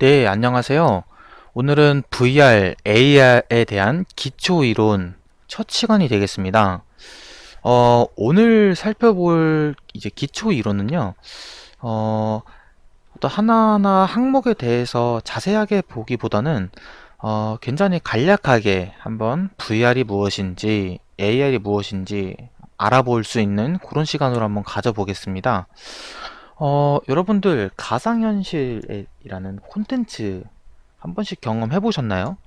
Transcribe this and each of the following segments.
네, 안녕하세요. 오늘은 VR, AR에 대한 기초 이론 첫 시간이 되겠습니다. 오늘 살펴볼 이제 기초 이론은요, 어, 또 하나하나 항목에 대해서 자세하게 보기보다는 굉장히 간략하게 한번 VR이 무엇인지, AR이 무엇인지 알아볼 수 있는 그런 시간으로 한번 가져보겠습니다. 여러분들 가상현실이라는 콘텐츠 한 번씩 경험해 보셨나요?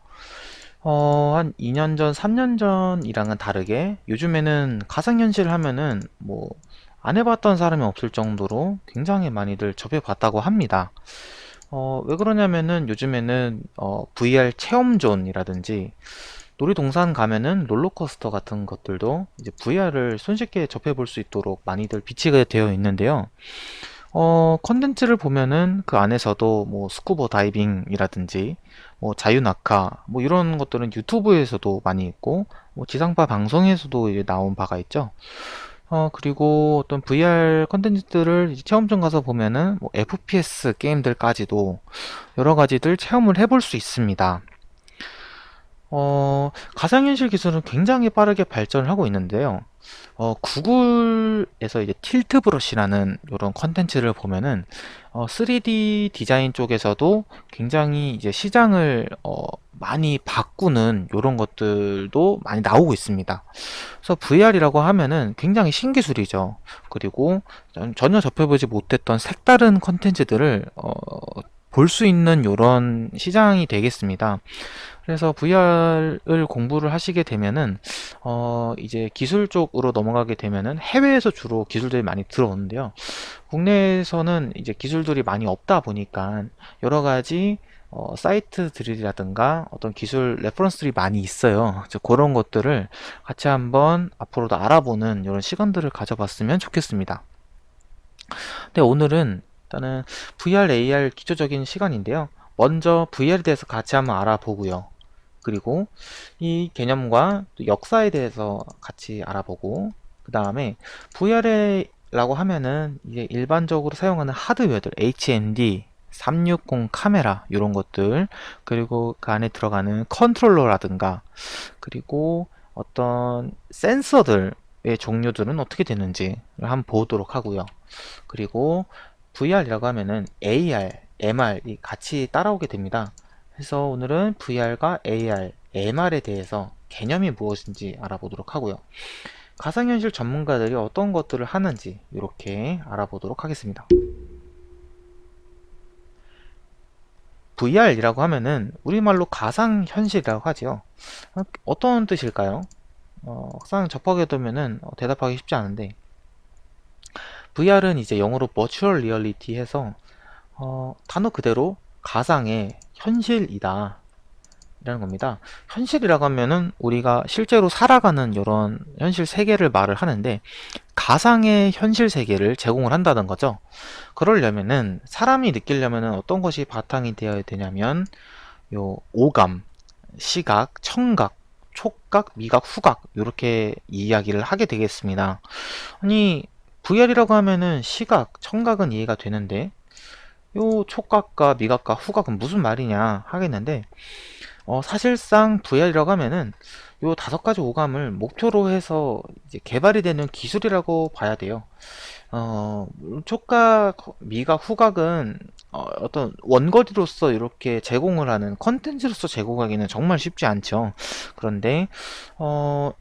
한 2년 전, 3년 전이랑은 다르게 요즘에는 가상현실 하면은 뭐 안 해봤던 사람이 없을 정도로 굉장히 많이들 접해봤다고 합니다. 왜 그러냐면은 요즘에는 VR 체험존이라든지 놀이동산 가면은 롤러코스터 같은 것들도 이제 VR을 손쉽게 접해볼 수 있도록 많이들 비치가 되어 있는데요. 컨텐츠를 보면은 그 안에서도 뭐 스쿠버 다이빙이라든지 뭐 자유낙하 뭐 이런 것들은 유튜브에서도 많이 있고 뭐 지상파 방송에서도 이제 나온 바가 있죠. 그리고 어떤 VR 컨텐츠들을 이제 체험장 가서 보면은 뭐 FPS 게임들까지도 여러 가지들 체험을 해볼 수 있습니다. 가상현실 기술은 굉장히 빠르게 발전을 하고 있는데요. 구글에서 이제 틸트 브러쉬라는 이런 컨텐츠를 보면은 3D 디자인 쪽에서도 굉장히 이제 시장을 많이 바꾸는 이런 것들도 많이 나오고 있습니다. 그래서 VR이라고 하면은 굉장히 신기술이죠. 그리고 전혀 접해보지 못했던 색다른 컨텐츠들을 볼 수 있는 이런 시장이 되겠습니다. 그래서 VR을 공부를 하시게 되면은 이제 기술 쪽으로 넘어가게 되면은 해외에서 주로 기술들이 많이 들어오는데요. 국내에서는 이제 기술들이 많이 없다 보니까 여러 가지 사이트들이라든가 어떤 기술 레퍼런스들이 많이 있어요. 그래서 그런 것들을 같이 한번 앞으로도 알아보는 이런 시간들을 가져봤으면 좋겠습니다. 근데 오늘은 일단은 VR, AR 기초적인 시간인데요. 먼저 VR에 대해서 같이 한번 알아보고요. 그리고 이 개념과 또 역사에 대해서 같이 알아보고, 그 다음에 VR라고 하면은 이게 일반적으로 사용하는 하드웨어들, HMD, 360 카메라, 이런 것들, 그리고 그 안에 들어가는 컨트롤러라든가, 그리고 어떤 센서들의 종류들은 어떻게 되는지 한번 보도록 하고요. 그리고 VR이라고 하면은 AR, MR이 같이 따라오게 됩니다. 그래서 오늘은 VR과 AR, MR에 대해서 개념이 무엇인지 알아보도록 하고요. 가상현실 전문가들이 어떤 것들을 하는지 이렇게 알아보도록 하겠습니다. VR이라고 하면은 우리말로 가상현실이라고 하지요. 어떤 뜻일까요? 막상 접하게 되면은 대답하기 쉽지 않은데 VR은 이제 영어로 Virtual Reality 해서 단어 그대로 가상의 현실이다 라는 겁니다. 현실이라고 하면은 우리가 실제로 살아가는 이런 현실 세계를 말을 하는데 가상의 현실 세계를 제공을 한다는 거죠. 그러려면은 사람이 느끼려면은 어떤 것이 바탕이 되어야 되냐면 요 오감, 시각, 청각, 촉각, 미각, 후각 이렇게 이야기를 하게 되겠습니다. 아니 VR이라고 하면은 시각, 청각은 이해가 되는데 요 촉각과 미각과 후각은 무슨 말이냐 하겠는데 사실상 VR이라고 하면은 요 다섯 가지 오감을 목표로 해서 이제 개발이 되는 기술이라고 봐야 돼요. 촉각, 미각, 후각은 어떤 원거리로서 이렇게 제공을 하는 컨텐츠로서 제공하기는 정말 쉽지 않죠. 그런데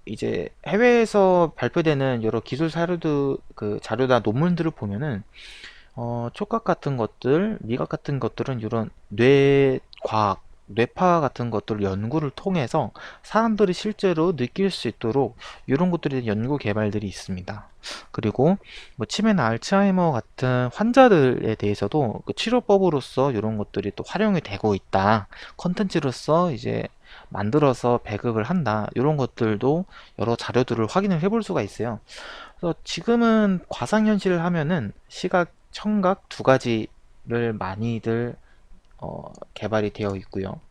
이제 해외에서 발표되는 여러 기술 사료들, 그 자료나 논문들을 보면은 촉각 같은 것들, 미각 같은 것들은 이런 뇌과학, 뇌파 같은 것들 연구를 통해서 사람들이 실제로 느낄 수 있도록 이런 것들에 대한 연구 개발들이 있습니다. 그리고 뭐 치매나 알츠하이머 같은 환자들에 대해서도 그 치료법으로서 이런 것들이 또 활용이 되고 있다. 컨텐츠로서 이제 만들어서 배급을 한다. 이런 것들도 여러 자료들을 확인을 해볼 수가 있어요. 그래서 지금은 과상현실을 하면은 시각, 청각 두 가지를 많이들 개발이 되어 있고요.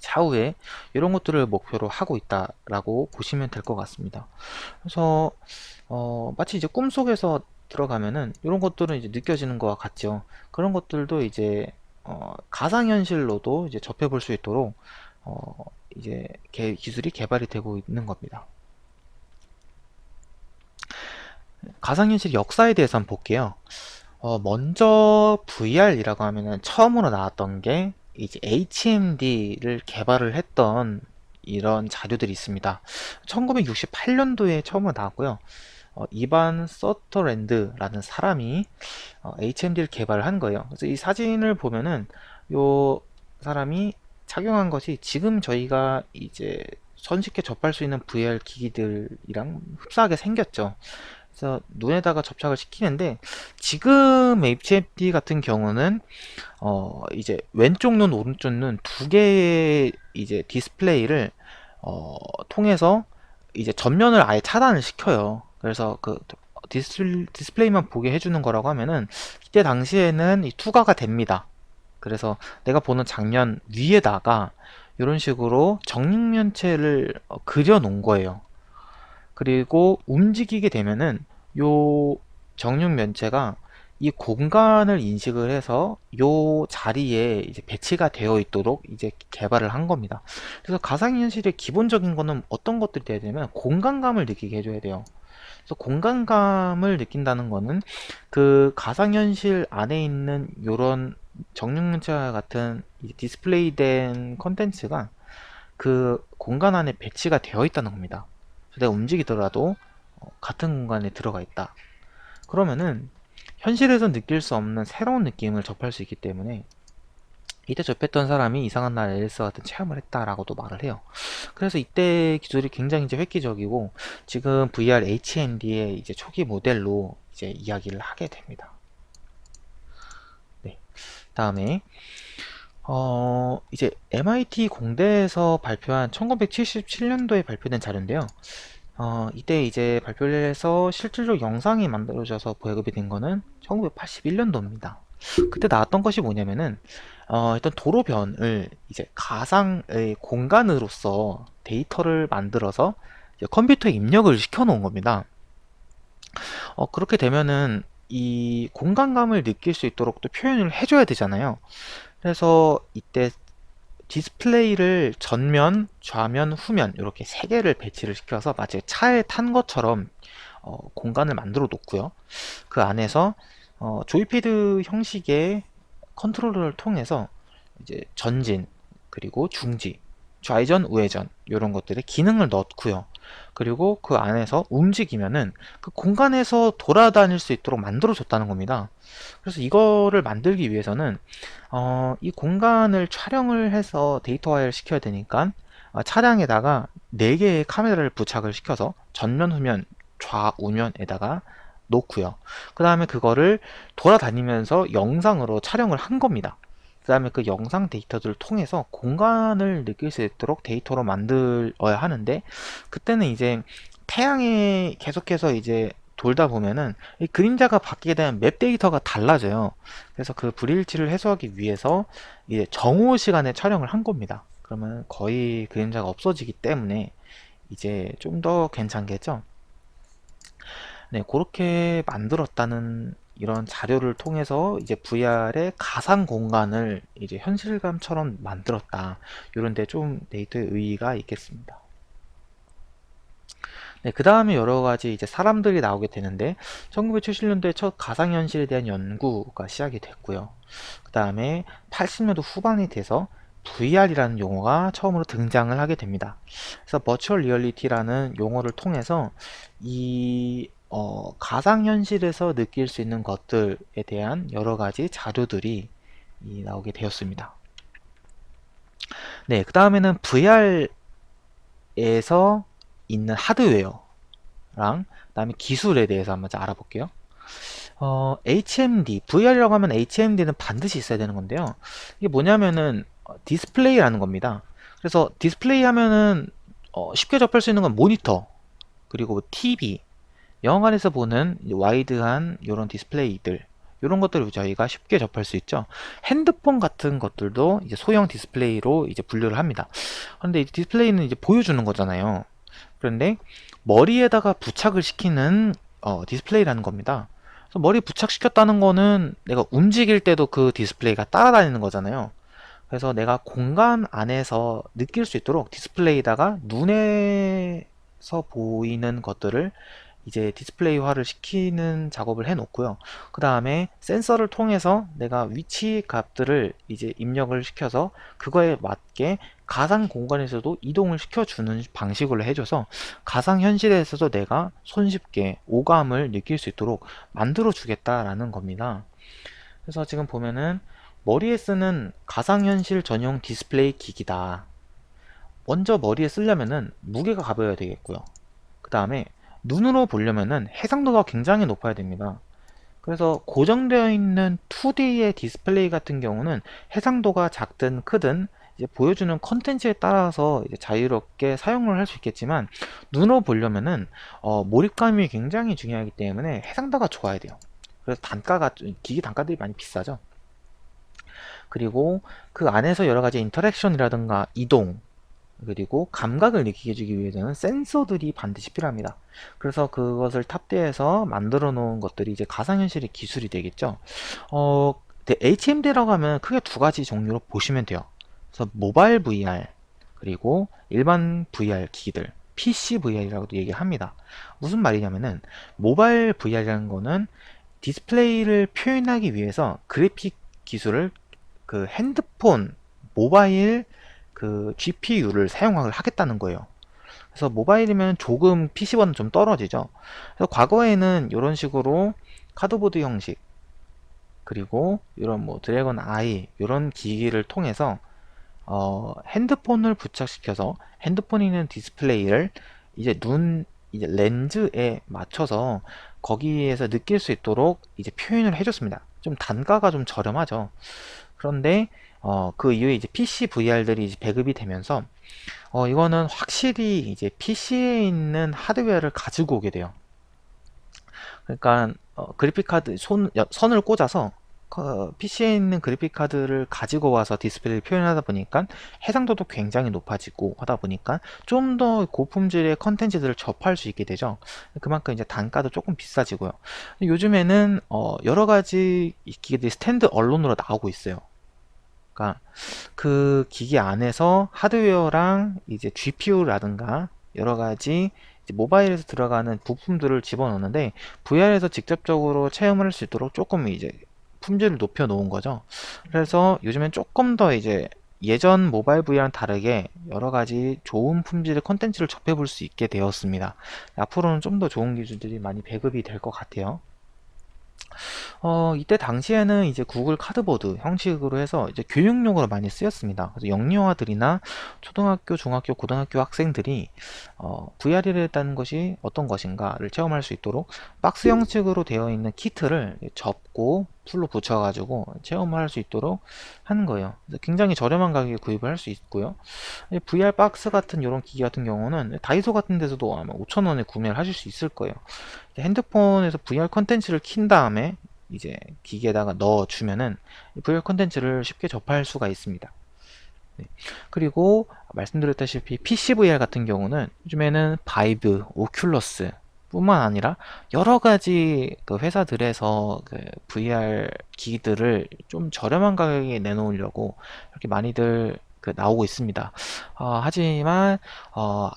차후에 이런 것들을 목표로 하고 있다라고 보시면 될 것 같습니다. 그래서 마치 이제 꿈속에서 들어가면은 이런 것들은 이제 느껴지는 것과 같죠. 그런 것들도 이제 가상현실로도 이제 접해볼 수 있도록 이제 기술이 개발이 되고 있는 겁니다. 가상현실 역사에 대해서 한번 볼게요. 먼저 VR이라고 하면은 처음으로 나왔던 게 이제 HMD를 개발을 했던 이런 자료들이 있습니다. 1968년도에 처음으로 나왔고요. 이반 서터랜드라는 사람이 HMD를 개발한 거예요. 그래서 이 사진을 보면은 요 사람이 착용한 것이 지금 저희가 이제 손쉽게 접할 수 있는 VR 기기들이랑 흡사하게 생겼죠. 그래서 눈에다가 접착을 시키는데 지금 HMD 같은 경우는 이제 왼쪽 눈 오른쪽 눈 두 개의 이제 디스플레이를 통해서 이제 전면을 아예 차단을 시켜요. 그래서 그 디스플레이만 보게 해주는 거라고 하면은 이때 당시에는 이 투과가 됩니다. 그래서 내가 보는 장면 위에다가 이런 식으로 정육면체를 그려 놓은 거예요. 그리고 움직이게 되면은 요 정육면체가 이 공간을 인식을 해서 요 자리에 이제 배치가 되어 있도록 이제 개발을 한 겁니다. 그래서 가상현실의 기본적인 거는 어떤 것들이 돼야 되냐면 공간감을 느끼게 해줘야 돼요. 그래서 공간감을 느낀다는 거는 그 가상현실 안에 있는 요런 정육면체와 같은 디스플레이 된 컨텐츠가 그 공간 안에 배치가 되어 있다는 겁니다. 그래서 내가 움직이더라도 같은 공간에 들어가 있다. 그러면은 현실에서 느낄 수 없는 새로운 느낌을 접할 수 있기 때문에 이때 접했던 사람이 이상한 날 앨리스 같은 체험을 했다라고도 말을 해요. 그래서 이때 기술이 굉장히 이제 획기적이고 지금 VR HMD의 이제 초기 모델로 이제 이야기를 하게 됩니다. 네. 다음에 이제 MIT 공대에서 발표한 1977년도에 발표된 자료인데요. 이때 이제 발표를 해서 실질적 영상이 만들어져서 보급이 된 거는 1981년도입니다. 그때 나왔던 것이 뭐냐면은 일단 도로변을 이제 가상의 공간으로서 데이터를 만들어서 이제 컴퓨터에 입력을 시켜 놓은 겁니다. 그렇게 되면은 이 공간감을 느낄 수 있도록 또 표현을 해줘야 되잖아요. 그래서 이때 디스플레이를 전면, 좌면, 후면 이렇게 세 개를 배치를 시켜서 마치 차에 탄 것처럼 공간을 만들어 놓고요. 그 안에서 조이패드 형식의 컨트롤러를 통해서 이제 전진, 그리고 중지, 좌회전, 우회전 이런 것들의 기능을 넣고요. 그리고 그 안에서 움직이면은 그 공간에서 돌아다닐 수 있도록 만들어 줬다는 겁니다. 그래서 이거를 만들기 위해서는 이 공간을 촬영을 해서 데이터화를 시켜야 되니까 차량에다가 4개의 카메라를 부착을 시켜서 전면, 후면, 좌우면에다가 놓고요. 그 다음에 그거를 돌아다니면서 영상으로 촬영을 한 겁니다. 그 다음에 그 영상 데이터들을 통해서 공간을 느낄 수 있도록 데이터로 만들어야 하는데 그때는 이제 태양에 계속해서 이제 돌다 보면은 이 그림자가 바뀌게 되면 맵 데이터가 달라져요. 그래서 그 불일치를 해소하기 위해서 이제 정오 시간에 촬영을 한 겁니다. 그러면 거의 그림자가 없어지기 때문에 이제 좀 더 괜찮겠죠? 네, 그렇게 만들었다는 이런 자료를 통해서 이제 VR의 가상 공간을 이제 현실감처럼 만들었다. 이런 데 좀 데이터의 의의가 있겠습니다. 네, 그 다음에 여러 가지 이제 사람들이 나오게 되는데 1970년도에 첫 가상현실에 대한 연구가 시작이 됐고요. 그 다음에 80년도 후반이 돼서 VR이라는 용어가 처음으로 등장을 하게 됩니다. 그래서 버추얼 리얼리티라는 용어를 통해서 이 가상현실에서 느낄 수 있는 것들에 대한 여러 가지 자료들이 나오게 되었습니다. 네, 그 다음에는 VR에서 있는 하드웨어랑 그다음에 기술에 대해서 한번 알아볼게요. HMD, VR이라고 하면 HMD는 반드시 있어야 되는 건데요. 이게 뭐냐면은 디스플레이라는 겁니다. 그래서 디스플레이 하면은 쉽게 접할 수 있는 건 모니터, 그리고 TV, 영화관에서 보는 와이드한 이런 디스플레이들, 이런 것들을 저희가 쉽게 접할 수 있죠. 핸드폰 같은 것들도 이제 소형 디스플레이로 이제 분류를 합니다. 그런데 이 디스플레이는 이제 보여주는 거잖아요. 그런데 머리에다가 부착을 시키는 디스플레이라는 겁니다. 그래서 머리 부착시켰다는 거는 내가 움직일 때도 그 디스플레이가 따라다니는 거잖아요. 그래서 내가 공간 안에서 느낄 수 있도록 디스플레이에다가 눈에서 보이는 것들을 이제 디스플레이화를 시키는 작업을 해 놓고요. 그 다음에 센서를 통해서 내가 위치 값들을 이제 입력을 시켜서 그거에 맞게 가상 공간에서도 이동을 시켜주는 방식으로 해줘서 가상 현실에서도 내가 손쉽게 오감을 느낄 수 있도록 만들어 주겠다라는 겁니다. 그래서 지금 보면은 머리에 쓰는 가상현실 전용 디스플레이 기기다. 먼저 머리에 쓰려면은 무게가 가벼워야 되겠고요. 그 다음에 눈으로 보려면은 해상도가 굉장히 높아야 됩니다. 그래서 고정되어 있는 2D의 디스플레이 같은 경우는 해상도가 작든 크든 이제 보여주는 컨텐츠에 따라서 이제 자유롭게 사용을 할 수 있겠지만 눈으로 보려면은 몰입감이 굉장히 중요하기 때문에 해상도가 좋아야 돼요. 그래서 기기 단가들이 많이 비싸죠. 그리고 그 안에서 여러 가지 인터랙션이라든가 이동, 그리고 감각을 느끼게 해주기 위해서는 센서들이 반드시 필요합니다. 그래서 그것을 탑재해서 만들어 놓은 것들이 이제 가상현실의 기술이 되겠죠. HMD라고 하면 크게 두 가지 종류로 보시면 돼요. 그래서 모바일 VR, 그리고 일반 VR 기기들, PC VR이라고도 얘기합니다. 무슨 말이냐면은, 모바일 VR이라는 거는 디스플레이를 표현하기 위해서 그래픽 기술을 그 핸드폰, 모바일 그 GPU를 사용을 하겠다는 거예요. 그래서 모바일이면 조금 PC보다는 좀 떨어지죠. 그래서 과거에는 이런 식으로 카드보드 형식, 그리고 이런 뭐 드래곤 아이 이런 기기를 통해서 핸드폰을 부착시켜서 핸드폰에 있는 디스플레이를 이제 이제 렌즈에 맞춰서 거기에서 느낄 수 있도록 이제 표현을 해줬습니다. 좀 단가가 좀 저렴하죠. 그런데 그 이후에 이제 PC VR들이 이제 배급이 되면서 이거는 확실히 이제 PC에 있는 하드웨어를 가지고 오게 돼요. 그러니까 그래픽 카드 선을 꽂아서 PC에 있는 그래픽 카드를 가지고 와서 디스플레이를 표현하다 보니까 해상도도 굉장히 높아지고 하다 보니까 좀 더 고품질의 컨텐츠들을 접할 수 있게 되죠. 그만큼 이제 단가도 조금 비싸지고요. 요즘에는 여러 가지 기기들이 스탠드 언론으로 나오고 있어요. 그러니까 그 기기 안에서 하드웨어랑 이제 GPU라든가 여러 가지 이제 모바일에서 들어가는 부품들을 집어넣는데 VR에서 직접적으로 체험을 할 수 있도록 조금 이제 품질을 높여 놓은 거죠. 그래서 요즘엔 조금 더 이제 예전 모바일 VR랑 다르게 여러 가지 좋은 품질의 컨텐츠를 접해 볼 수 있게 되었습니다. 앞으로는 좀 더 좋은 기술들이 많이 배급이 될 것 같아요. 이때 당시에는 이제 구글 카드보드 형식으로 해서 이제 교육용으로 많이 쓰였습니다. 그래서 영유아들이나 초등학교, 중학교, 고등학교 학생들이 VR이라는 것이 어떤 것인가를 체험할 수 있도록 박스 형식으로 되어 있는 키트를 접고 풀로 붙여가지고 체험을 할 수 있도록 하는 거예요. 그래서 굉장히 저렴한 가격에 구입을 할 수 있고요. VR 박스 같은 이런 기기 같은 경우는 다이소 같은 데서도 아마 5,000원에 구매를 하실 수 있을 거예요. 핸드폰에서 VR 컨텐츠를 킨 다음에 이제 기기에다가 넣어주면은 VR 컨텐츠를 쉽게 접할 수가 있습니다. 네. 그리고 말씀드렸다시피 PC VR 같은 경우는 요즘에는 바이브, 오큘러스 뿐만 아니라 여러 가지 그 회사들에서 그 VR 기기들을 좀 저렴한 가격에 내놓으려고 이렇게 많이들 그 나오고 있습니다. 하지만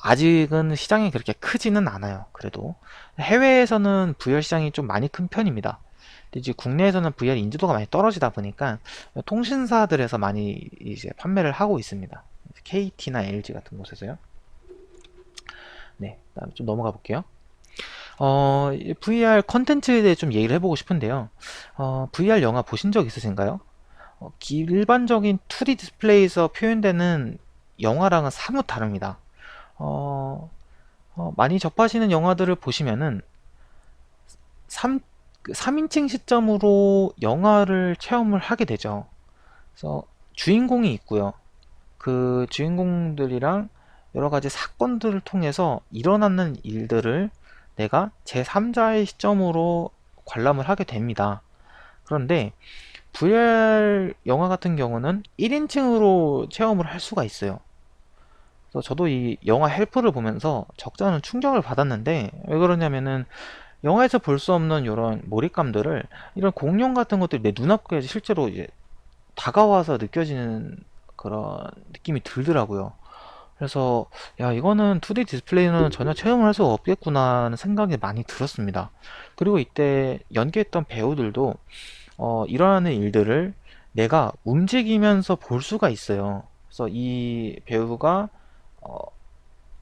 아직은 시장이 그렇게 크지는 않아요. 그래도 해외에서는 VR 시장이 좀 많이 큰 편입니다. 근데 이제 국내에서는 VR 인지도가 많이 떨어지다 보니까 통신사들에서 많이 이제 판매를 하고 있습니다. KT나 LG 같은 곳에서요. 네, 다음 좀 넘어가 볼게요. VR 컨텐츠에 대해 좀 얘기를 해보고 싶은데요. VR 영화 보신 적 있으신가요? 일반적인 2D 디스플레이에서 표현되는 영화랑은 사뭇 다릅니다. 많이 접하시는 영화들을 보시면은 3인칭 시점으로 영화를 체험을 하게 되죠. 그래서 주인공이 있고요. 그 주인공들이랑 여러 가지 사건들을 통해서 일어나는 일들을 내가 제3자의 시점으로 관람을 하게 됩니다. 그런데 VR 영화 같은 경우는 1인칭으로 체험을 할 수가 있어요. 그래서 저도 이 영화 헬프를 보면서 적잖은 충격을 받았는데 왜 그러냐면은 영화에서 볼 수 없는 이런 몰입감들을 이런 공룡 같은 것들이 내 눈앞에 실제로 이제 다가와서 느껴지는 그런 느낌이 들더라고요. 그래서 야 이거는 2D 디스플레이는 전혀 체험을 할 수가 없겠구나 하는 생각이 많이 들었습니다. 그리고 이때 연기했던 배우들도 일어나는 일들을 내가 움직이면서 볼 수가 있어요. 그래서 이 배우가 어,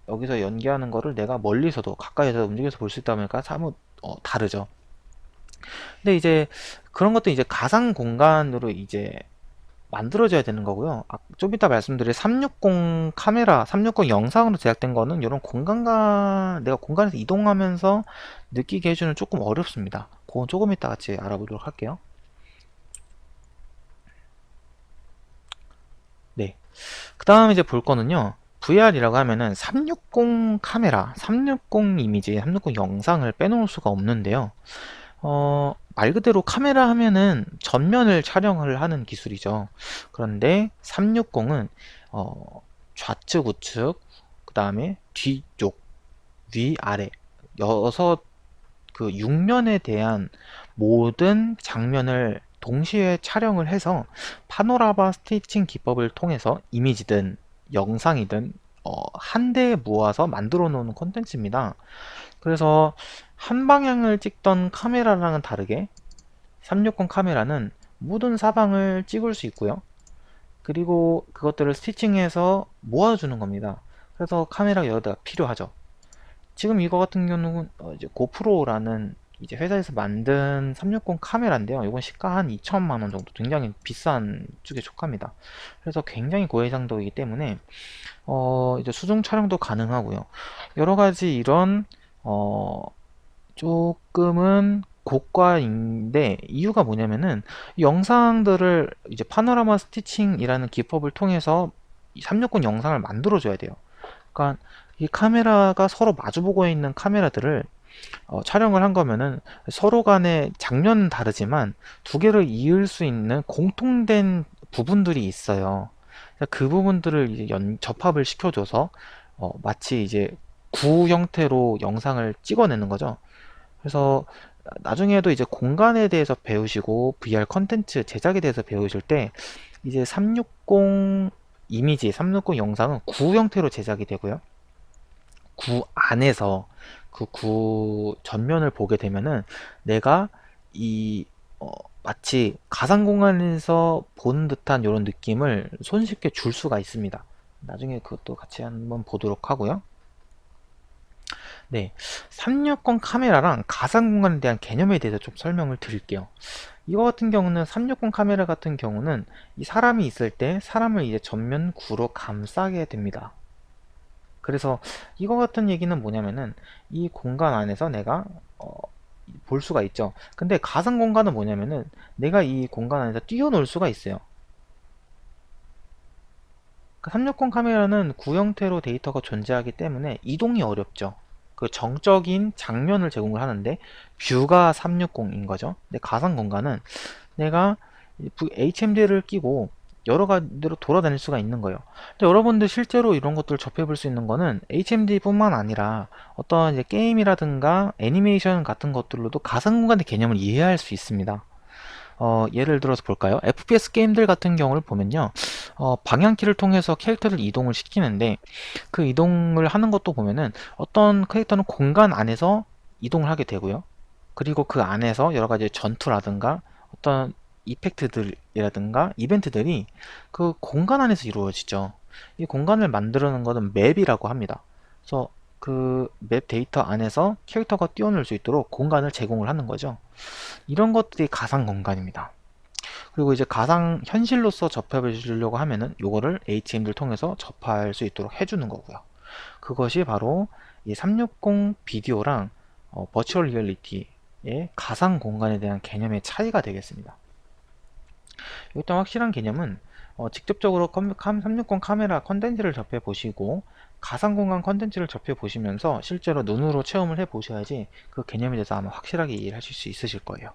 여기서 연기하는 거를 내가 멀리서도 가까이서 움직여서 볼 수 있다 보니까 사뭇 다르죠. 근데 이제 그런 것도 이제 가상 공간으로 이제 만들어져야 되는 거고요. 좀 이따 말씀드릴 360 카메라, 360 영상으로 제작된 거는 이런 공간과 내가 공간에서 이동하면서 느끼게 해주는 조금 어렵습니다. 그건 조금 이따 같이 알아보도록 할게요. 네. 그 다음 이제 볼 거는요. VR이라고 하면은 360 카메라, 360 이미지, 360 영상을 빼놓을 수가 없는데요. 말 그대로 카메라 하면은 전면을 촬영을 하는 기술이죠. 그런데 360은 좌측, 우측, 그 다음에 뒤쪽, 위, 아래 여섯 그 육면에 대한 모든 장면을 동시에 촬영을 해서 파노라마 스티칭 기법을 통해서 이미지든 영상이든 한 대에 모아서 만들어 놓은 콘텐츠입니다. 그래서 한 방향을 찍던 카메라랑은 다르게 360 카메라는 모든 사방을 찍을 수 있고요. 그리고 그것들을 스티칭해서 모아주는 겁니다. 그래서 카메라가 여러 대가 필요하죠. 지금 이거 같은 경우는 이제 고프로라는 이제 회사에서 만든 360 카메라인데요. 이건 시가 한 2천만 원 정도, 굉장히 비싼 쪽에 속합니다. 그래서 굉장히 고해상도이기 때문에 이제 수중 촬영도 가능하고요. 여러 가지 이런 어, 조금은 고가인데 이유가 뭐냐면은 이 영상들을 이제 파노라마 스티칭이라는 기법을 통해서 이 360 영상을 만들어 줘야 돼요. 그러니까 이 카메라가 서로 마주보고 있는 카메라들을 촬영을 한 거면은 서로 간의 장면은 다르지만 두 개를 이을 수 있는 공통된 부분들이 있어요. 그 부분들을 이제 접합을 시켜줘서 마치 이제 구 형태로 영상을 찍어내는 거죠. 그래서 나중에도 이제 공간에 대해서 배우시고 VR 컨텐츠 제작에 대해서 배우실 때 이제 360 이미지, 360 영상은 구 형태로 제작이 되고요. 구 안에서 그 구 전면을 보게 되면은 내가 이 마치 가상 공간에서 보는 듯한 이런 느낌을 손쉽게 줄 수가 있습니다. 나중에 그것도 같이 한번 보도록 하고요. 네, 360 카메라랑 가상 공간에 대한 개념에 대해서 좀 설명을 드릴게요. 이거 같은 경우는 360 카메라 같은 경우는 이 사람이 있을 때 사람을 이제 전면 구로 감싸게 됩니다. 그래서 이거 같은 얘기는 뭐냐면은 이 공간 안에서 내가 볼 수가 있죠. 근데 가상 공간은 뭐냐면은 내가 이 공간 안에서 뛰어놀 수가 있어요. 360 카메라는 구형태로 데이터가 존재하기 때문에 이동이 어렵죠. 그 정적인 장면을 제공을 하는데 뷰가 360인 거죠. 근데 가상 공간은 내가 HMD를 끼고 여러 가지로 돌아다닐 수가 있는 거예요. 근데 여러분들 실제로 이런 것들을 접해볼 수 있는 거는 HMD뿐만 아니라 어떤 이제 게임이라든가 애니메이션 같은 것들로도 가상 공간의 개념을 이해할 수 있습니다. 예를 들어서 볼까요? FPS 게임들 같은 경우를 보면요. 방향키를 통해서 캐릭터를 이동을 시키는데 그 이동을 하는 것도 보면은 어떤 캐릭터는 공간 안에서 이동을 하게 되고요. 그리고 그 안에서 여러 가지 전투라든가 어떤 이펙트들이라든가 이벤트들이 그 공간 안에서 이루어지죠. 이 공간을 만들어낸 것은 맵이라고 합니다. 그래서 그 맵 데이터 안에서 캐릭터가 뛰어놀 수 있도록 공간을 제공을 하는 거죠. 이런 것들이 가상 공간입니다. 그리고 이제 가상 현실로서 접해 주려고 하면은 요거를 HMD를 통해서 접할 수 있도록 해주는 거고요. 그것이 바로 이 360 비디오랑 버추얼 리얼리티의 가상 공간에 대한 개념의 차이가 되겠습니다. 일단 확실한 개념은 직접적으로 360 카메라 컨텐츠를 접해 보시고 가상 공간 컨텐츠를 접해 보시면서 실제로 눈으로 체험을 해 보셔야지 그 개념에 대해서 아마 확실하게 이해하실 수 있으실 거예요.